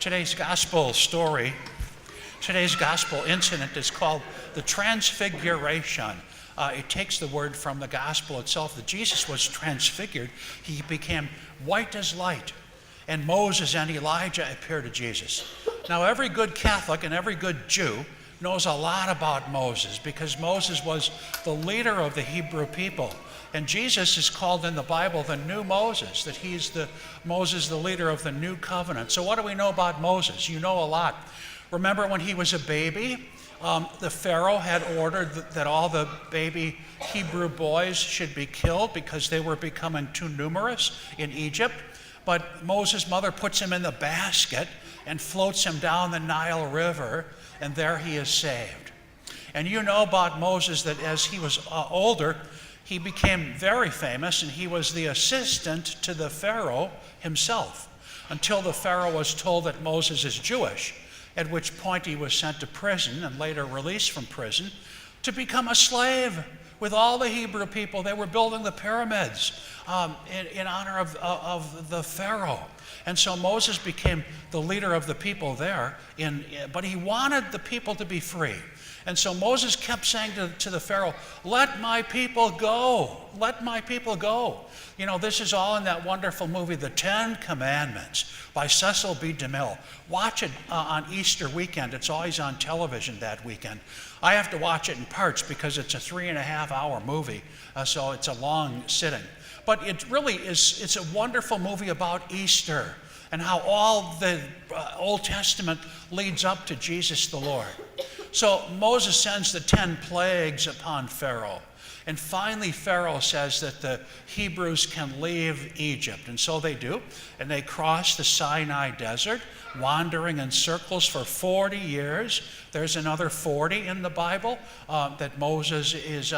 Today's gospel story, today's gospel incident is called the Transfiguration. It takes the word from the gospel itself that Jesus was transfigured. He became white as light. And Moses and Elijah appear to Jesus. Now, every good Catholic and every good Jew knows a lot about Moses because Moses was the leader of the Hebrew people. And Jesus is called in the Bible the new Moses, that he's the Moses, the leader of the new covenant. So what do we know about Moses? You know a lot. Remember when he was a baby, the Pharaoh had ordered that all the baby Hebrew boys should be killed because they were becoming too numerous in Egypt. But Moses' mother puts him in the basket and floats him down the Nile River, and there he is saved. And you know about Moses that as he was older, he became very famous, and he was the assistant to the Pharaoh himself, until the Pharaoh was told that Moses is Jewish, at which point he was sent to prison and later released from prison to become a slave with all the Hebrew people. They were building the pyramids in honor of the Pharaoh. And so Moses became the leader of the people there, but he wanted the people to be free. And so Moses kept saying to the Pharaoh, "Let my people go, let my people go." You know, this is all in that wonderful movie, The 10 Commandments by Cecil B. DeMille. Watch it on Easter weekend. It's always on television that weekend. I have to watch it in parts because it's a 3.5-hour movie, so it's a long sitting. But it really is, it's a wonderful movie about Easter and how all the Old Testament leads up to Jesus the Lord. So Moses sends the 10 plagues upon Pharaoh. And finally, Pharaoh says that the Hebrews can leave Egypt. And so they do. And they cross the Sinai Desert, wandering in circles for 40 years. There's another 40 in the Bible that Moses is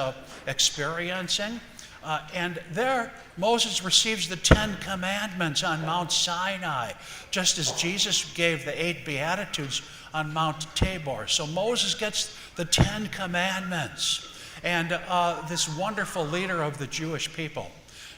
experiencing. And there, Moses receives the 10 Commandments on Mount Sinai, just as Jesus gave the 8 Beatitudes on Mount Tabor. So Moses gets the 10 Commandments, and this wonderful leader of the Jewish people.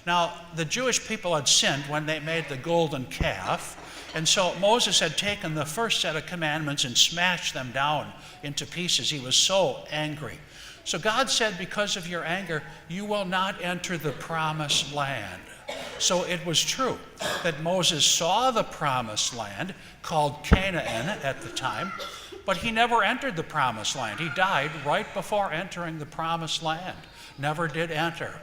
Now, the Jewish people had sinned when they made the golden calf, and so Moses had taken the first set of commandments and smashed them down into pieces. He was so angry. So God said, because of your anger, you will not enter the promised land. So it was true that Moses saw the promised land, called Canaan at the time, but he never entered the promised land. He died right before entering the promised land. Never did enter.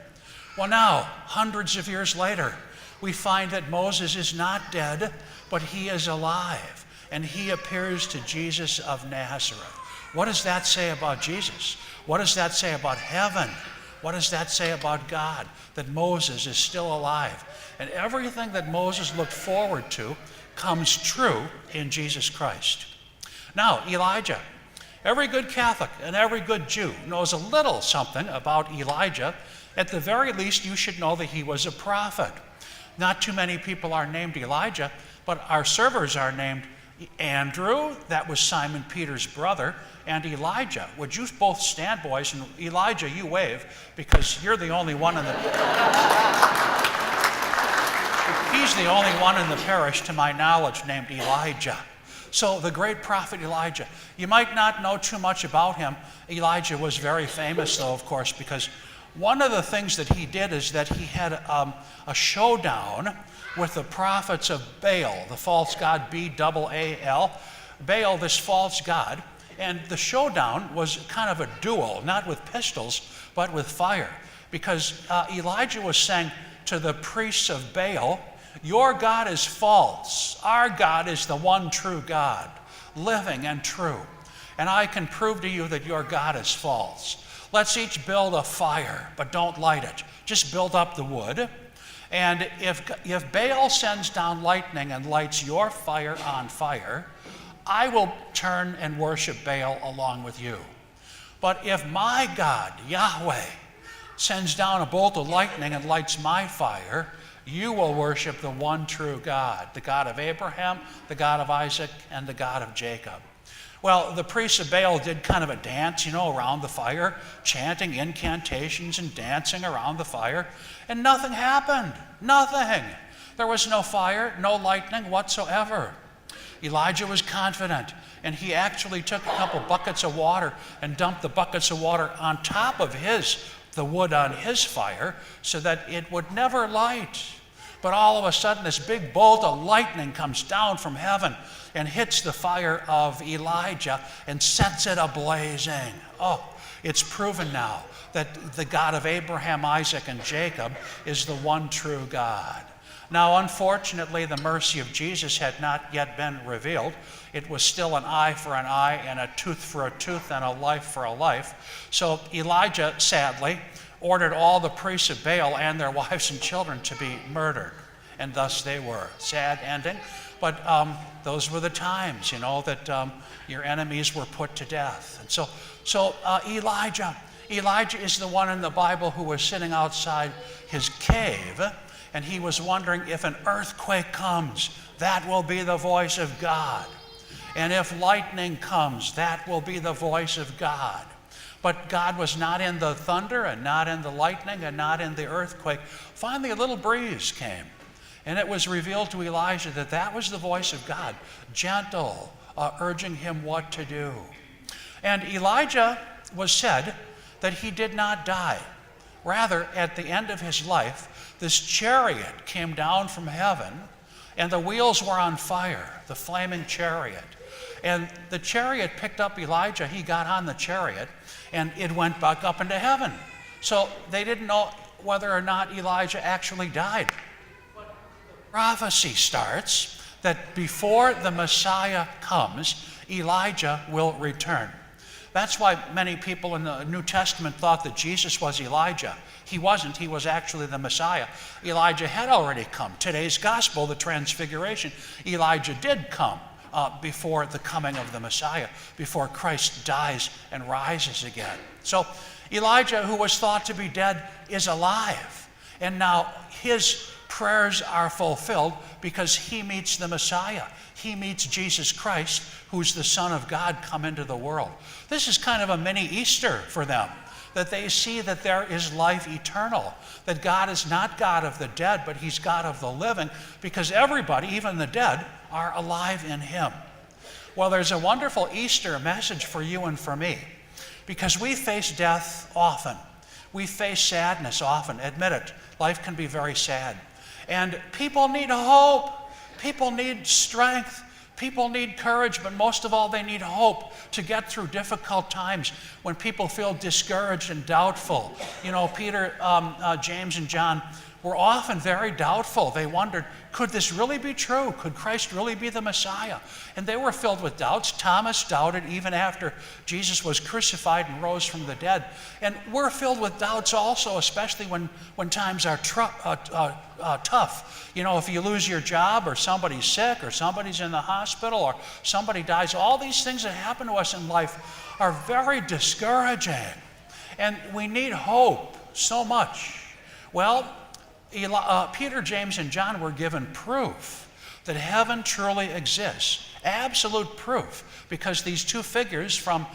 Well, now, hundreds of years later, we find that Moses is not dead, but he is alive, and he appears to Jesus of Nazareth. What does that say about Jesus? What does that say about heaven? What does that say about God? That Moses is still alive. And everything that Moses looked forward to comes true in Jesus Christ. Now, Elijah. Every good Catholic and every good Jew knows a little something about Elijah. At the very least, you should know that he was a prophet. Not too many people are named Elijah, but our servers are named Andrew, that was Simon Peter's brother, and Elijah. Would you both stand, boys? And Elijah, you wave, because you're the only one in the... He's the only one in the parish, to my knowledge, named Elijah. So the great prophet Elijah. You might not know too much about him. Elijah was very famous, though, of course, because one of the things that he did is that he had a showdown with the prophets of Baal, the false god B-A-A-L. Baal, this false god. And the showdown was kind of a duel, not with pistols, but with fire. Because Elijah was saying to the priests of Baal, your God is false. Our God is the one true God, living and true. And I can prove to you that your God is false. Let's each build a fire, but don't light it. Just build up the wood. And if Baal sends down lightning and lights your fire on fire, I will turn and worship Baal along with you. But if my God, Yahweh, sends down a bolt of lightning and lights my fire, you will worship the one true God, the God of Abraham, the God of Isaac, and the God of Jacob. Well, the priests of Baal did kind of a dance, around the fire, chanting incantations and dancing around the fire, and nothing happened. Nothing. There was no fire, no lightning whatsoever. Elijah was confident, and he actually took a couple buckets of water and dumped the buckets of water on top of the wood on his fire so that it would never light. But all of a sudden, this big bolt of lightning comes down from heaven and hits the fire of Elijah and sets it ablazing. Oh, it's proven now that the God of Abraham, Isaac, and Jacob is the one true God. Now, unfortunately, the mercy of Jesus had not yet been revealed. It was still an eye for an eye and a tooth for a tooth and a life for a life. So Elijah, sadly, ordered all the priests of Baal and their wives and children to be murdered. And thus they were. Sad ending. But those were the times, that your enemies were put to death. And so Elijah is the one in the Bible who was sitting outside his cave, and he was wondering, if an earthquake comes, that will be the voice of God. And if lightning comes, that will be the voice of God. But God was not in the thunder and not in the lightning and not in the earthquake. Finally, a little breeze came, and it was revealed to Elijah that that was the voice of God, gentle, urging him what to do. And Elijah was said that he did not die. Rather, at the end of his life, this chariot came down from heaven, and the wheels were on fire, the flaming chariot. And the chariot picked up Elijah. He got on the chariot, and it went back up into heaven. So they didn't know whether or not Elijah actually died. But the prophecy starts that before the Messiah comes, Elijah will return. That's why many people in the New Testament thought that Jesus was Elijah. He wasn't. He was actually the Messiah. Elijah had already come. Today's gospel, the Transfiguration, Elijah did come before the coming of the Messiah, before Christ dies and rises again. So Elijah, who was thought to be dead, is alive. And now his prayers are fulfilled because he meets the Messiah. He meets Jesus Christ, who's the Son of God come into the world. This is kind of a mini Easter for them, that they see that there is life eternal, that God is not God of the dead, but he's God of the living, because everybody, even the dead, are alive in him. Well, there's a wonderful Easter message for you and for me, because we face death often. We face sadness often. Admit it, life can be very sad. And people need hope. People need strength. People need courage, but most of all, they need hope to get through difficult times when people feel discouraged and doubtful. Peter, James, and John were often very doubtful. They wondered, could this really be true? Could Christ really be the Messiah? And they were filled with doubts. Thomas doubted even after Jesus was crucified and rose from the dead. And we're filled with doubts also, especially when times are tough. If you lose your job, or somebody's sick, or somebody's in the hospital, or somebody dies, all these things that happen to us in life are very discouraging. And we need hope so much. Well, Peter, James, and John were given proof that heaven truly exists. Absolute proof, because these two figures from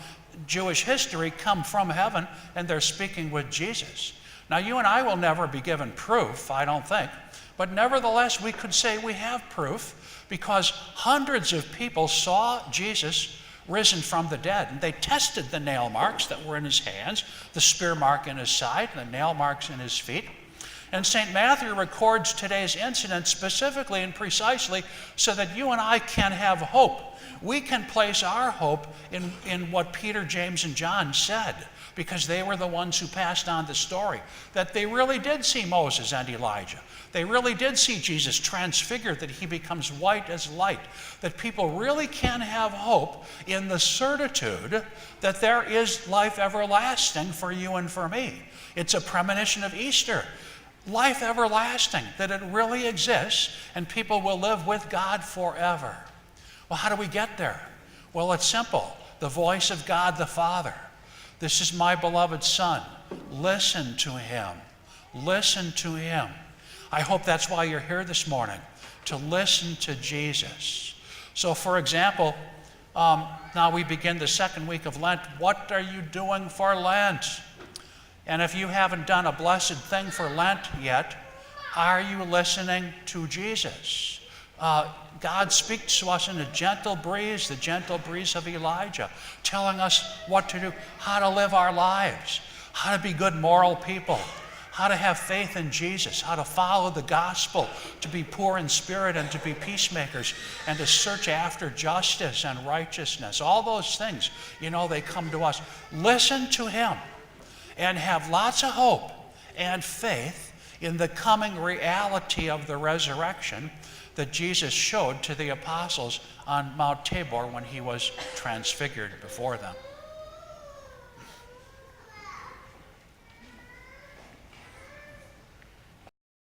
Jewish history come from heaven, and they're speaking with Jesus. Now, you and I will never be given proof, I don't think, but nevertheless, we could say we have proof, because hundreds of people saw Jesus risen from the dead, and they tested the nail marks that were in his hands, the spear mark in his side, and the nail marks in his feet. And St. Matthew records today's incident specifically and precisely so that you and I can have hope. We can place our hope in what Peter, James, and John said, because they were the ones who passed on the story, that they really did see Moses and Elijah. They really did see Jesus transfigured, that he becomes white as light, that people really can have hope in the certitude that there is life everlasting for you and for me. It's a premonition of Easter. Life everlasting, that it really exists, and people will live with God forever. Well, how do we get there? Well, it's simple. The voice of God the Father. This is my beloved Son. Listen to him. Listen to him. I hope that's why you're here this morning, to listen to Jesus. So, for example, now we begin the second week of Lent. What are you doing for Lent? And if you haven't done a blessed thing for Lent yet, are you listening to Jesus? God speaks to us in a gentle breeze, the gentle breeze of Elijah, telling us what to do, how to live our lives, how to be good moral people, how to have faith in Jesus, how to follow the gospel, to be poor in spirit and to be peacemakers, and to search after justice and righteousness. All those things, they come to us. Listen to him and have lots of hope and faith in the coming reality of the resurrection that Jesus showed to the apostles on Mount Tabor when he was transfigured before them.